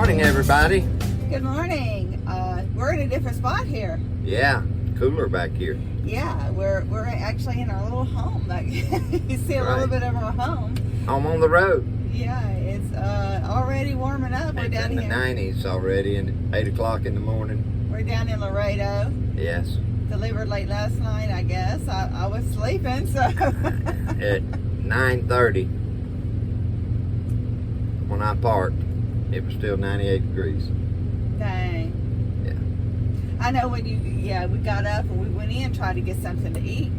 morning, everybody. Good morning. We're in a different spot here. Yeah, cooler back here. Yeah, we're actually in our little home. Like, you see a little bit of our home. Home on the road. Yeah, it's already warming up. We're It's down in the here. 90s already, and 8 o'clock in the morning. We're down in Laredo. Yes. Delivered late last night, I guess. I was sleeping, so. At 9:30, when I parked, it was still 98 degrees. Dang. Yeah. I know when we got up and we went in, tried to get something to eat.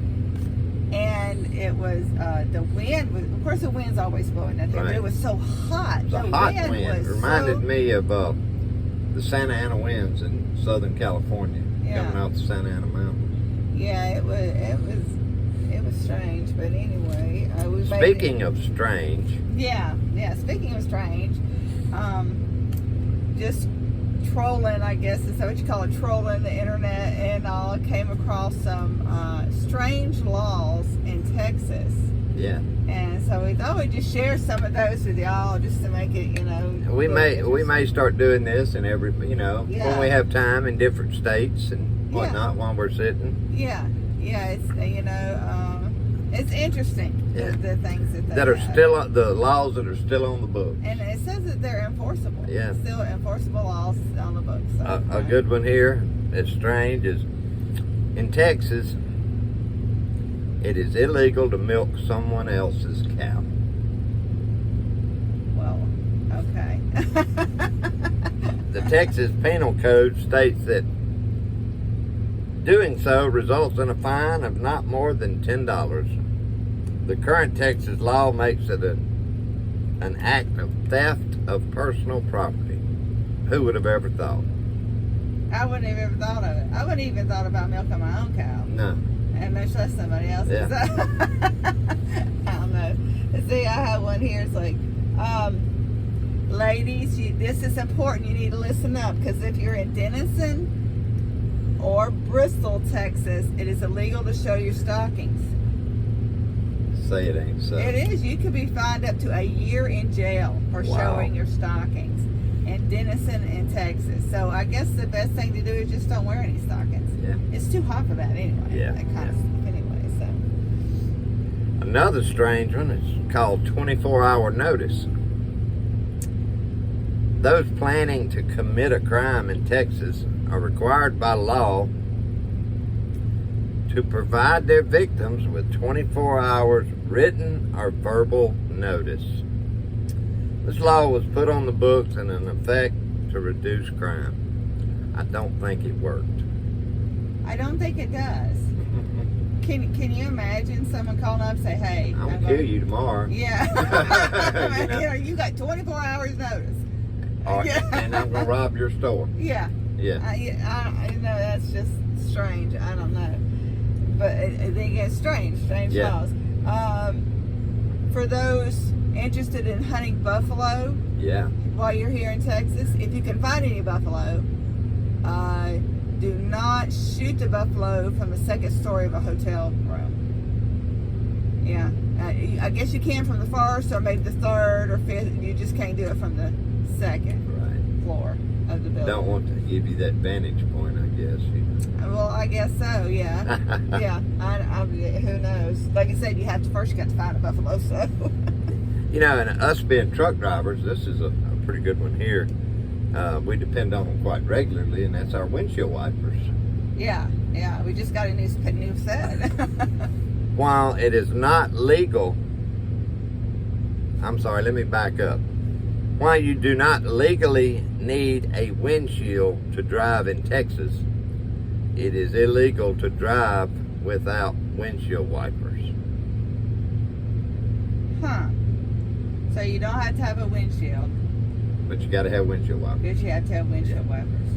And it was, the wind was, of course the wind's always blowing out there, but it was so hot. It was a hot wind. It reminded me of the Santa Ana winds in Southern California, coming out the Santa Ana mountains. Yeah, it was strange, but anyway. Speaking of strange. Yeah, speaking of strange, just trolling, I guess is that what you call it, trolling the internet, and I came across some strange laws in Texas. Yeah. And so we thought we'd just share some of those with y'all, just to make it, We may start doing this in every, when we have time in different states and whatnot while we're sitting. Yeah, it's it's interesting the things that are still the laws that are still on the books. And it says that they're enforceable. Yeah, still enforceable laws on the books. So, a good one here that's strange is in Texas. It is illegal to milk someone else's cow. Well, okay. The Texas Penal Code states that doing so results in a fine of not more than $10. The current Texas law makes it an act of theft of personal property. Who would have ever thought? I wouldn't have ever thought of it. I wouldn't even thought about milking my own cow. No. And much less somebody else's. Yeah. I don't know. See, I have one here. It's like, ladies, this is important. You need to listen up, because if you're in Denison or Bristol, Texas, it is illegal to show your stockings. Say it ain't so. It is. You could be fined up to a year in jail for showing your stockings in Denison and Texas. So I guess the best thing to do is just don't wear any stockings. Yeah. It's too hot for that anyway. Yeah. That kind of stuff anyway. So. Another strange one is called 24-hour notice. Those planning to commit a crime in Texas are required by law to provide their victims with 24 hours written or verbal notice. This law was put on the books in an effect to reduce crime. I don't think it worked. I don't think it does. Can you imagine someone calling up and say, hey, I'm going to kill you tomorrow. Yeah. You got 24 hours notice. And I'm going to rob your store. Yeah. Yeah. I know that's just strange. I don't know. But I think it's strange laws. For those interested in hunting buffalo, while you're here in Texas, if you can find any buffalo, do not shoot the buffalo from the second story of a hotel room. Yeah, I guess you can from the first or maybe the third or fifth. You just can't do it from the second floor of the building. Don't want to give you that vantage point, I guess. Well, I guess so. Yeah, yeah. Who knows? Like I said, you got to find a buffalo. So. And us being truck drivers, this is a pretty good one here. We depend on them quite regularly, and that's our windshield wipers. Yeah. We just got a new set. While it is not legal, I'm sorry, let me back up. While you do not legally need a windshield to drive in Texas, it is illegal to drive without windshield wipers. Huh. So you don't have to have a windshield. But you got to have windshield wipers. But you have to have windshield wipers.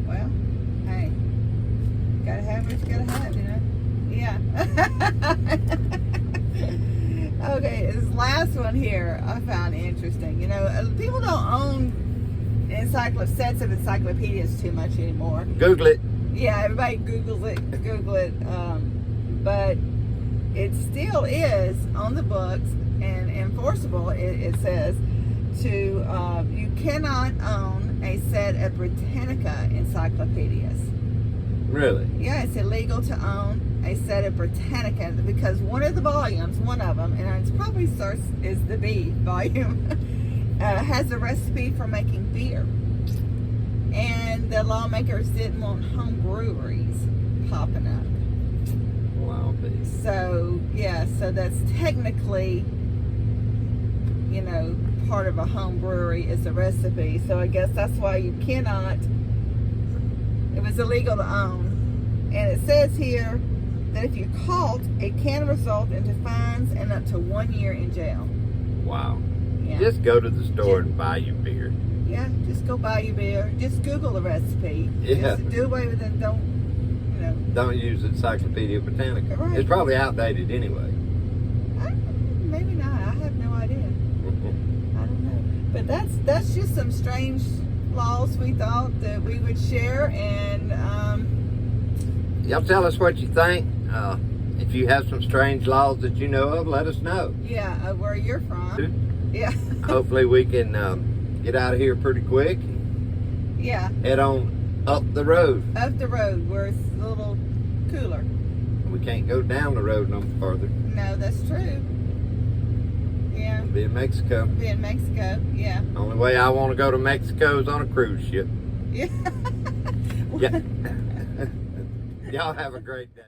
Well, hey, gotta have what you gotta have, Yeah. Okay, this last one here I found interesting. People don't own sets of encyclopedias too much anymore. Google it. Yeah, everybody Google it. But it still is on the books and enforceable. It says to, you cannot own a set of Britannica encyclopedias. Really? Yeah, it's illegal to own a set of Britannica because one of the volumes, one of them, and it probably starts is the B volume, has a recipe for making beer. And the lawmakers didn't want home breweries popping up. Wow, so yeah, so that's technically, you know, part of a home brewery is a recipe. So I guess that's why you cannot, it was illegal to own. And it says here that if you're caught, it can result into fines and up to 1 year in jail. Wow. Yeah. Just go to the store and buy your beer. Yeah, just go buy your beer. Just Google the recipe. Yeah. Just do away with it. Don't, you know. Don't use Encyclopedia Britannica. Right. It's probably outdated anyway. Maybe not. I have no idea. I don't know. But that's just some strange laws we thought that we would share. And y'all tell us what you think. If you have some strange laws that you know of, let us know. yeah, where you're from. Yeah. Hopefully we can get out of here pretty quick. Yeah. Head on up the road. Up the road where it's a little cooler. We can't go down the road no further. No, that's true. Yeah. We'll be in Mexico. Be in Mexico. Yeah. Only way I want to go to Mexico is on a cruise ship. Yeah. Yeah. Y'all have a great day.